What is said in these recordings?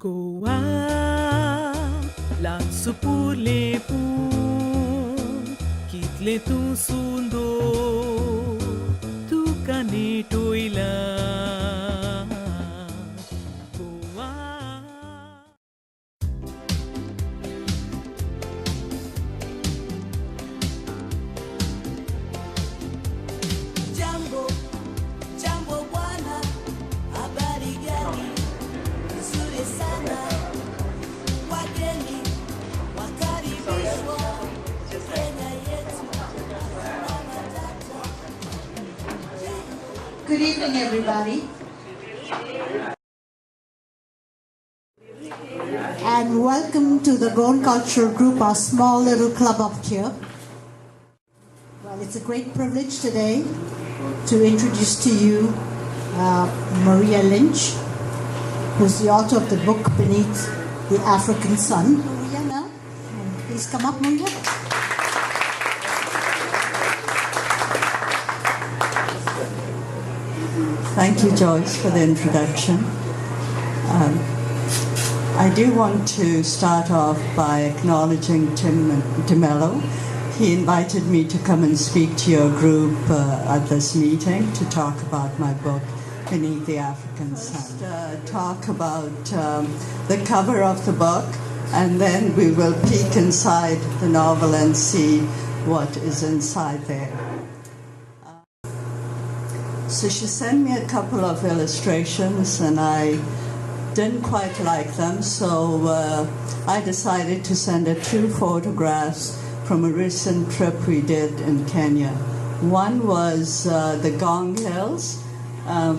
गोवा ल्हान सुपुर्लें पूण कितलें तूं सुंदर तुका नेटोयला Goa. Jambo, jambo bwana, habari gani? Nzuri sana, wageni wakaribishwa Kenya yetu. Good evening, everybody. And welcome to the Goan Cultural Group, our small little club up here. Well, it's a great privilege today to introduce to you Maria Lynch, who's the author of the book Beneath the African Sun. Maria, now, please come up, Maria. Thank you, Joyce, for the introduction. I do want to start off by acknowledging Tim DeMello. He invited me to come and speak to your group at this meeting to talk about my book, Beneath the African Sun. Talk about the cover of the book, and then we will peek inside the novel and see what is inside there. So she sent me a couple of illustrations, and I didn't quite like them, so I decided to send her 2 photographs from a recent trip we did in Kenya. One was the Gong Hills,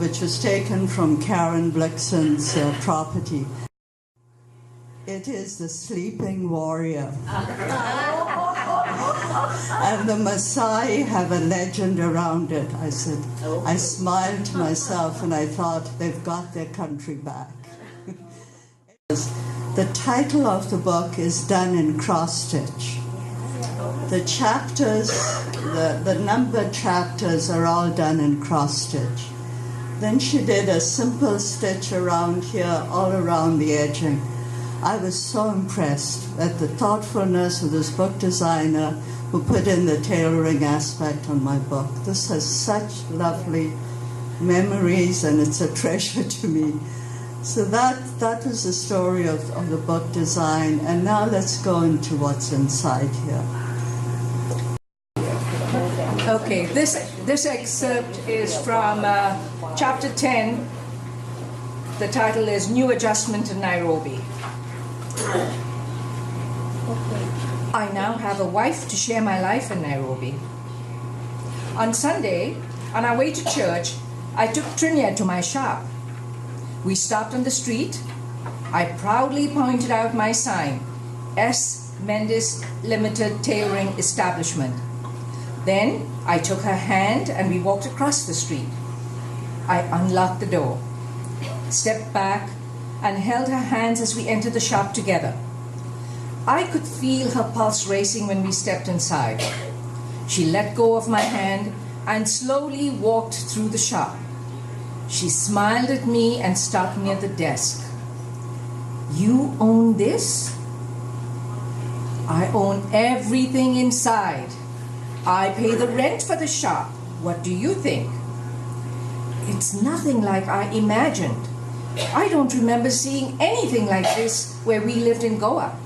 which was taken from Karen Blixen's property. It is the sleeping warrior. And the Maasai have a legend around it. I smiled to myself and I thought, they've got their country back. The title of the book is done in cross-stitch. The chapters, the numbered chapters are all done in cross-stitch. Then she did a simple stitch around here, all around the edging. I was so impressed at the thoughtfulness of this book designer who put in the tailoring aspect on my book. This has such lovely memories and it's a treasure to me. So that was the story of the book design, and now let's go into what's inside here. Okay, this excerpt is from chapter 10. The title is New Adjustment in Nairobi. I now have a wife to share my life in Nairobi. On Sunday, on our way to church, I took Trinia to my shop. We stopped on the street. I proudly pointed out my sign, S. Mendes Limited Tailoring Establishment. Then I took her hand and we walked across the street. I unlocked the door, stepped back, and held her hands as we entered the shop together. I could feel her pulse racing when we stepped inside. She let go of my hand and slowly walked through the shop. She smiled at me and stopped near the desk. You own this? I own everything inside. I pay the rent for the shop. What do you think? It's nothing like I imagined. I don't remember seeing anything like this where we lived in Goa.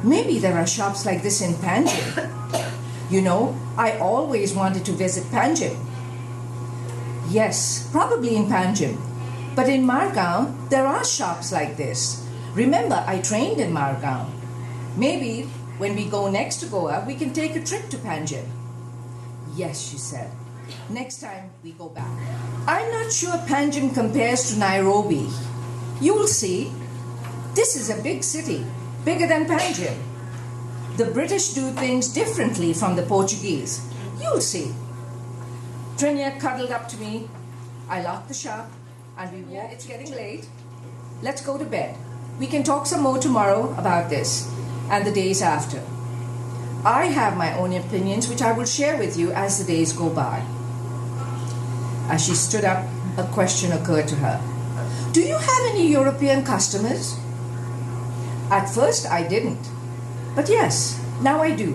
Maybe there are shops like this in Panjim. You know, I always wanted to visit Panjim. Yes, probably in Panjim. But in Margaon, there are shops like this. Remember, I trained in Margaon. Maybe when we go next to Goa, we can take a trip to Panjim. Yes, she said. Next time we go back. I'm not sure Panjim compares to Nairobi. You'll see. This is a big city, bigger than Panjim. The British do things differently from the Portuguese. You'll see. Trinia cuddled up to me. I locked the shop and we walked. It's getting late. Let's go to bed. We can talk some more tomorrow about this and the days after. I have my own opinions which I will share with you as the days go by. As she stood up, a question occurred to her. "Do you have any European customers?" At first I didn't, but yes, now I do.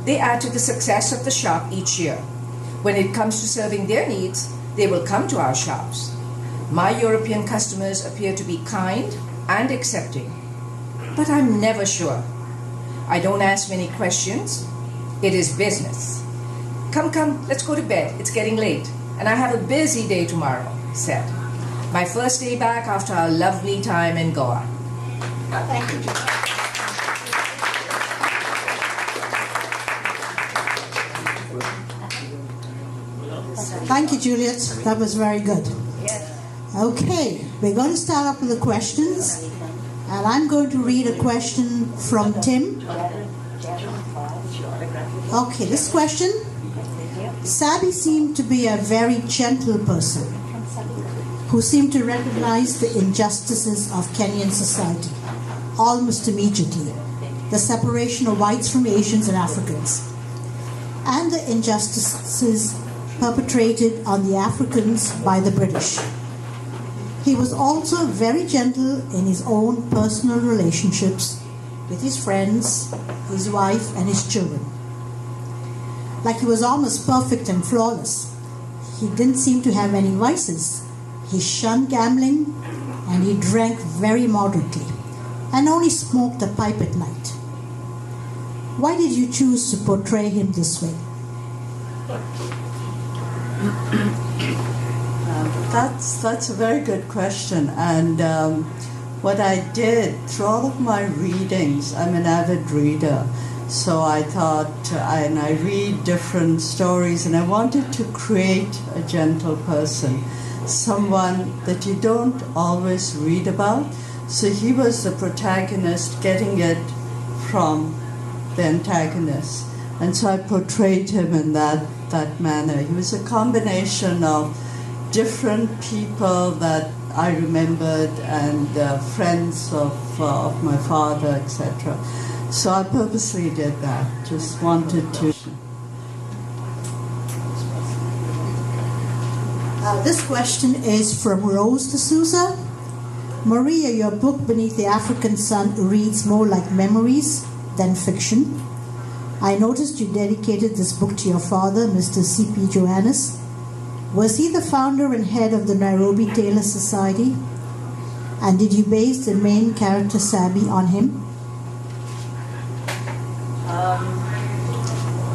They add to the success of the shop each year. When it comes to serving their needs, they will come to our shops. My European customers appear to be kind and accepting, but I'm never sure. I don't ask many questions. It is business. Come, let's go to bed. It's getting late, and I have a busy day tomorrow," said. My first day back after our lovely time in Goa. Thank you. Thank you, Juliet. That was very good. Okay, we're going to start up with the questions. And I'm going to read a question from Tim. Okay, this question. Sabi seemed to be a very gentle person who seemed to recognize the injustices of Kenyan society almost immediately. The separation of whites from Asians and Africans, and the injustices perpetrated on the Africans by the British. He was also very gentle in his own personal relationships with his friends, his wife, and his children. Like he was almost perfect and flawless. He didn't seem to have any vices. He shunned gambling, and he drank very moderately, and only smoked a pipe at night. Why did you choose to portray him this way? That's a very good question. And what I did through all of my readings, I'm an avid reader, so I thought, and I read different stories, and I wanted to create a gentle person, someone that you don't always read about. So he was the protagonist getting it from the antagonist. And so I portrayed him in that manner. He was a combination of different people that I remembered and friends of my father, etc. So I purposely did that, just wanted to. This question is from Rose D'Souza. Maria, your book Beneath the African Sun reads more like memories than fiction. I noticed you dedicated this book to your father, Mr. C.P. Johannes. Was he the founder and head of the Nairobi Tailor Society? And did you base the main character Sabi on him?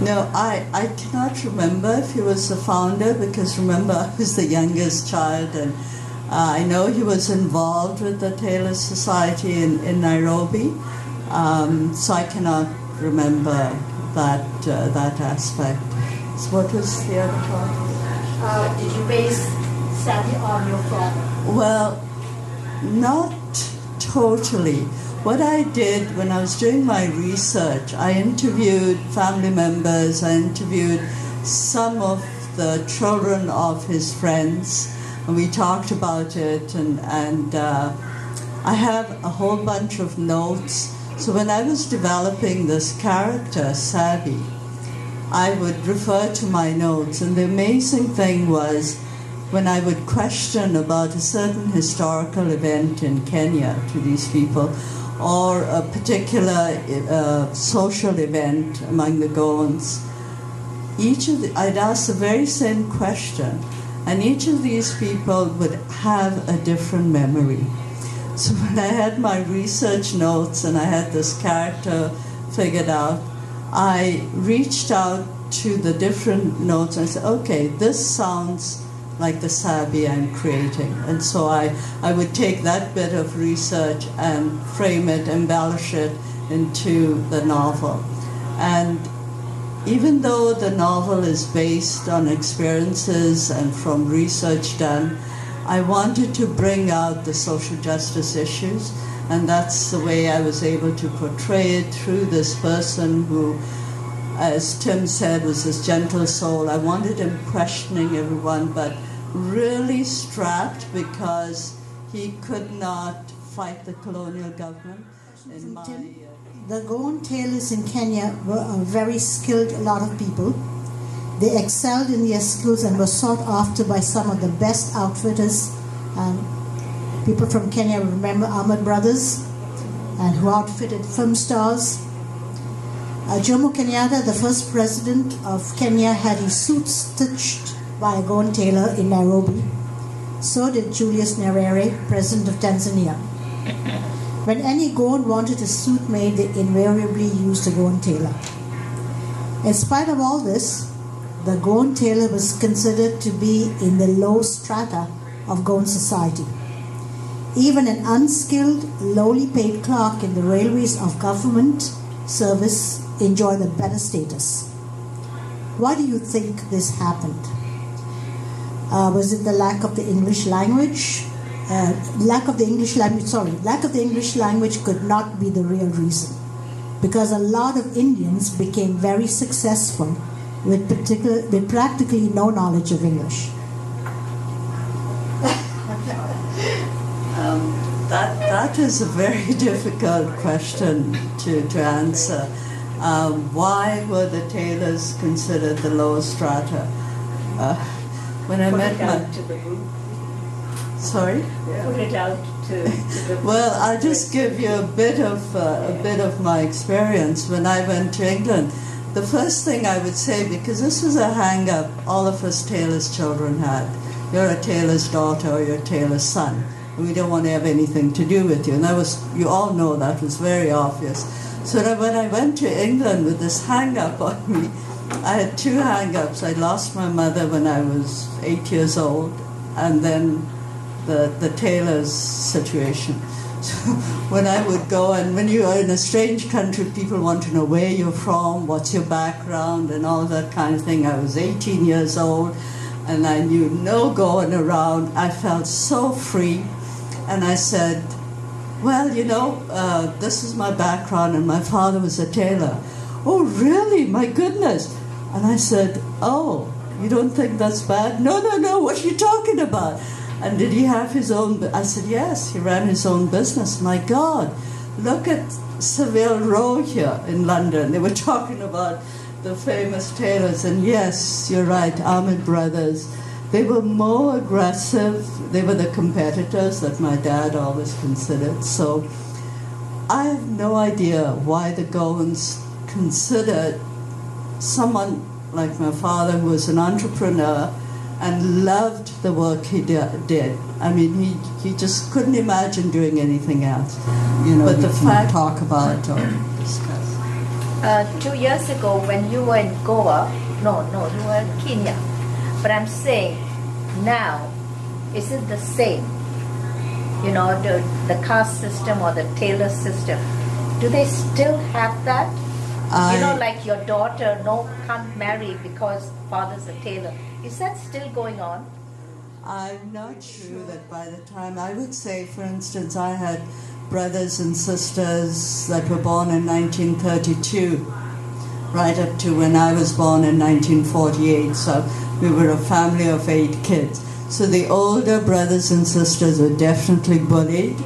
No, I cannot remember if he was the founder, because remember, I was the youngest child, and I know he was involved with the Tailor Society in Nairobi, so I cannot remember that aspect. So what was the other part? Did you base Sabi on your father? Well, not totally. What I did when I was doing my research, I interviewed family members, I interviewed some of the children of his friends, and we talked about it, and I have a whole bunch of notes. So when I was developing this character, Sabi, I would refer to my notes, and the amazing thing was when I would question about a certain historical event in Kenya to these people, or a particular social event among the Goans, I'd ask the very same question, and each of these people would have a different memory. So when I had my research notes and I had this character figured out, I reached out to the different notes and said, okay, this sounds like the Sabi I'm creating. And so I would take that bit of research and frame it, embellish it into the novel. And even though the novel is based on experiences and from research done, I wanted to bring out the social justice issues, and that's the way I was able to portray it through this person who, as Tim said, was this gentle soul. I wanted him questioning everyone, but really strapped because he could not fight the colonial government. The Goan tailors in Kenya were very skilled, a lot of people. They excelled in their skills and were sought after by some of the best outfitters People from Kenya remember Ahmed Brothers, and who outfitted film stars. Jomo Kenyatta, the first president of Kenya, had his suit stitched by a Goan tailor in Nairobi. So did Julius Nyerere, president of Tanzania. When any Goan wanted a suit made, they invariably used a Goan tailor. In spite of all this, the Goan tailor was considered to be in the low strata of Goan society. Even an unskilled, lowly paid clerk in the railways of government service enjoyed a better status. Why do you think this happened? Was it the lack of the English language? Lack of the English language could not be the real reason, because a lot of Indians became very successful with practically no knowledge of English. That is a very difficult question to answer. Why were the tailors considered the low strata? When I met my... Sorry? Put it out to the... Well, I'll just give you a bit of my experience. When I went to England, the first thing I would say, because this was a hang-up all of us tailors' children had. You're a tailor's daughter or you're a tailor's son. We don't want to have anything to do with you. And that was, you all know that was very obvious. So that when I went to England with this hang-up on me, I had two hang-ups. I lost my mother when I was 8 years old, and then the tailor's situation. So when I would go, and when you are in a strange country, people want to know where you're from, what's your background, and all that kind of thing. I was 18 years old, and I knew no going around. I felt so free. And I said, well, this is my background, and my father was a tailor. Oh, really? My goodness. And I said, oh, you don't think that's bad? No, what are you talking about? And did he have his own? I said, yes, he ran his own business. My God, look at Savile Row here in London. They were talking about the famous tailors. And yes, you're right, Ahmed Brothers. They were more aggressive. They were the competitors that my dad always considered. So I have no idea why the Goans considered someone like my father, who was an entrepreneur and loved the work he did. I mean, he just couldn't imagine doing anything else. But the fact... talk about or discuss. 2 years ago, when you were in Goa, no, you were in Kenya. But I'm saying, now, is it the same? The caste system or the tailor system. Do they still have that? Like your daughter, can't marry because father's a tailor. Is that still going on? I'm not sure that by the time, I would say, for instance, I had brothers and sisters that were born in 1932, right up to when I was born in 1948. So we were a family of 8 kids. So the older brothers and sisters were definitely bullied.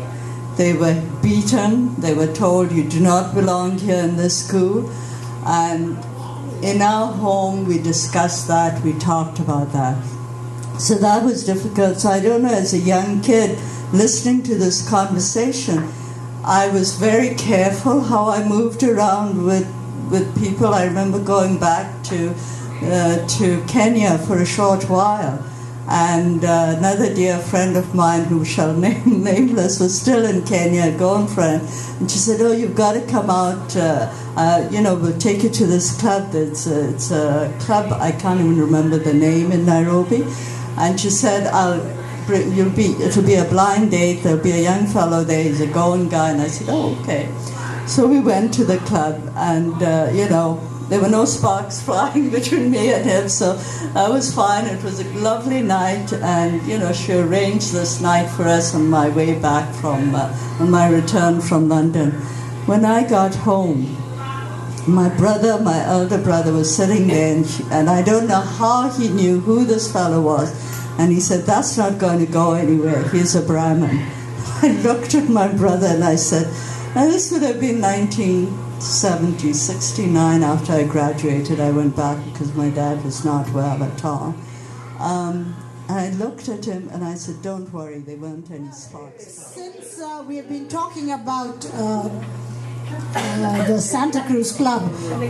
They were beaten. They were told, you do not belong here in this school. And in our home, we discussed that. We talked about that. So that was difficult. So I don't know, as a young kid, listening to this conversation, I was very careful how I moved around with people. I remember going back to Kenya for a short while. And another dear friend of mine, who shall name nameless, was still in Kenya, a Goan friend. And she said, oh, you've got to come out, we'll take you to this club. It's a club, I can't even remember the name, in Nairobi. And she said, it'll be a blind date, there'll be a young fellow there, he's a Goan guy. And I said, oh, okay. So we went to the club, and, there were no sparks flying between me and him, so that was fine. It was a lovely night, and, she arranged this night for us on my way back on my return from London. When I got home, my elder brother, was sitting there, and I don't know how he knew who this fellow was. And he said, that's not going to go anywhere. He's a Brahmin. I looked at my brother and I said, now this would have been 69, after I graduated. I went back because my dad was not well at all. I looked at him and I said, don't worry, there weren't any spots. Since we have been talking about the Santa Cruz Club,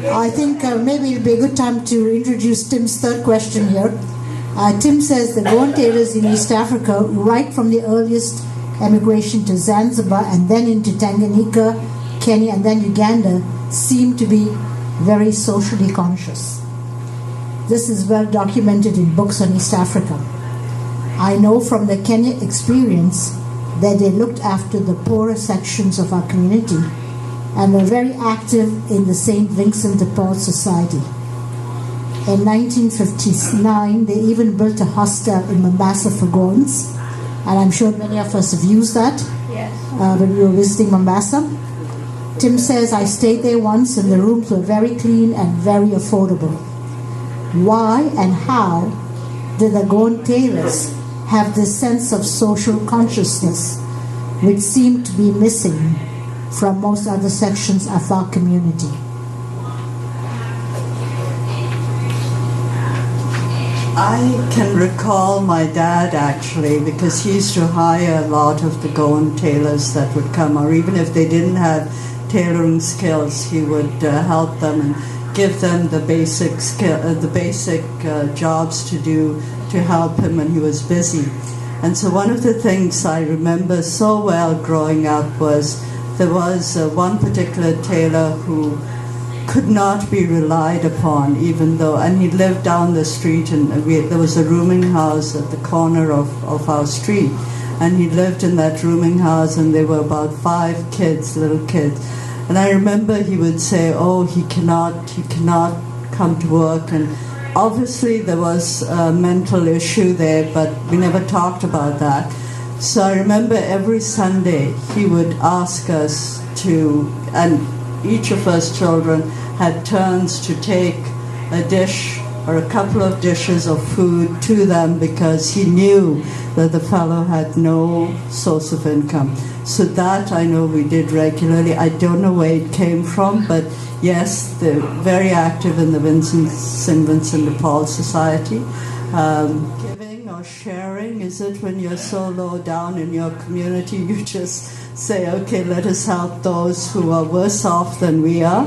I think maybe it'll be a good time to introduce Tim's third question here. Tim says the Goan Tailors in East Africa, right from the earliest emigration to Zanzibar and then into Tanganyika, Kenya and then Uganda, seem to be very socially conscious. This is well documented in books on East Africa. I know from the Kenya experience that they looked after the poorer sections of our community and were very active in the St. Vincent de Paul Society. In 1959, they even built a hostel in Mombasa for Goans, and I'm sure many of us have used that when we were visiting Mombasa. Tim says, I stayed there once and the rooms were very clean and very affordable. Why and how did the Goan Tailors have this sense of social consciousness which seemed to be missing from most other sections of our community? I can recall my dad actually, because he used to hire a lot of the Goan tailors that would come, or even if they didn't have tailoring skills, he would help them and give them the basic jobs to do to help him when he was busy. And so one of the things I remember so well growing up was there was one particular tailor who could not be relied upon, even though, and he lived down the street, and there was a rooming house at the corner of our street, and he lived in that rooming house, and there were about 5 kids, little kids. And I remember he would say, oh, he cannot come to work, and obviously there was a mental issue there, but we never talked about that. So I remember every Sunday he would ask us to, and each of us children had turns to take a dish or a couple of dishes of food to them, because he knew that the fellow had no source of income. So that I know we did regularly. I don't know where it came from, but yes, they're very active in the St. Vincent de Paul Society. Giving or sharing, is it when you're so low down in your community, you just say, okay, let us help those who are worse off than we are?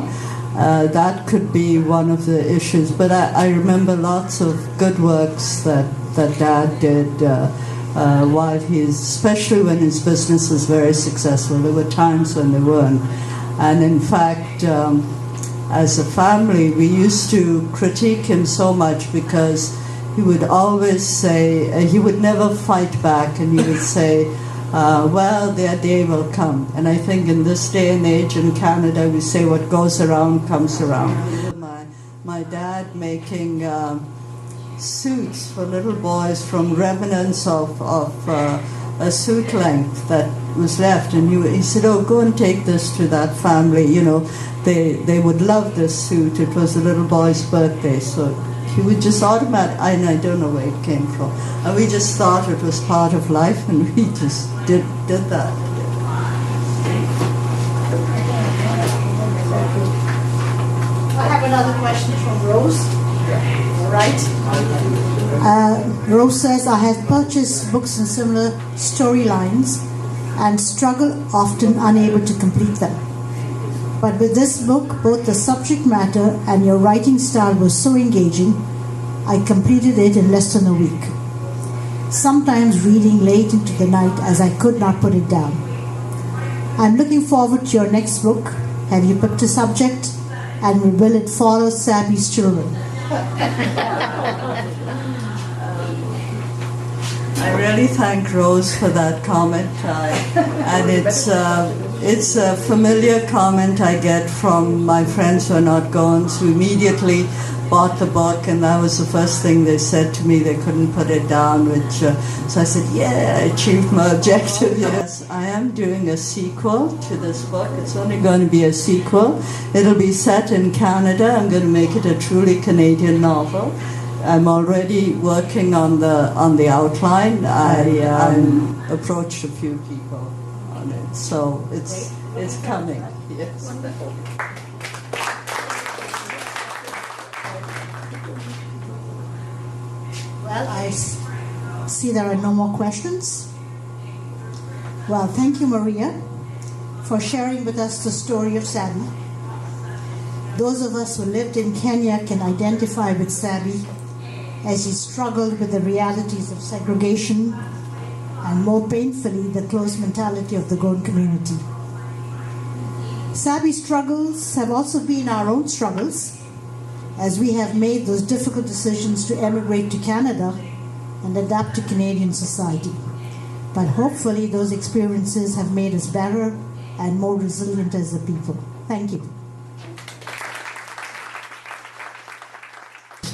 That could be one of the issues. But I remember lots of good works that Dad did while especially when his business was very successful. There were times when they weren't. And in fact, as a family, we used to critique him so much because he would always say, he would never fight back, and he would say, well, their day will come. And I think in this day and age in Canada, we say what goes around comes around. My dad making suits for little boys from remnants of a suit length that was left, and he said, oh, go and take this to that family, they would love this suit. It was a little boy's birthday, so he would just and I don't know where it came from, and we just thought it was part of life, and we just did that. I have another question from Rose. All right. Rose says, I have purchased books in similar storylines and struggle often unable to complete them. But with this book, both the subject matter and your writing style was so engaging, I completed it in less than a week. Sometimes reading late into the night as I could not put it down. I'm looking forward to your next book. Have you picked a subject? And will it follow Sabi's children? I really thank Rose for that comment, and it's a familiar comment I get from my friends who are not Goans, who immediately bought the book, and that was the first thing they said to me. They couldn't put it down, so I said, yeah, I achieved my objective. Yes, I am doing a sequel to this book. It's only going to be a sequel. It'll be set in Canada. I'm going to make it a truly Canadian novel. I'm already working on the outline. I'm approached a few people on it, so it's coming. Yes. Wonderful. Well, see there are no more questions. Well, thank you, Maria, for sharing with us the story of Sabi. Those of us who lived in Kenya can identify with Sabi as he struggled with the realities of segregation and, more painfully, the closed mentality of the Goan community. Sabi's struggles have also been our own struggles, as we have made those difficult decisions to emigrate to Canada and adapt to Canadian society. But hopefully those experiences have made us better and more resilient as a people. Thank you.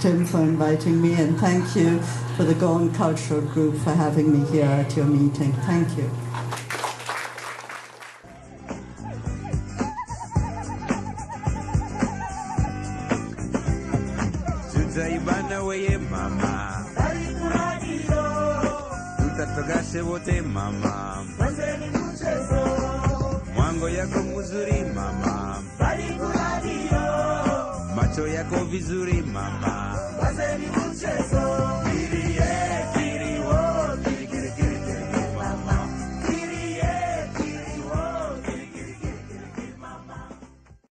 Tim, for inviting me, and thank you for the Goan Cultural Group for having me here at your meeting. Thank you. Mama, mwango yako mzuri mama, macho yako vizuri mama.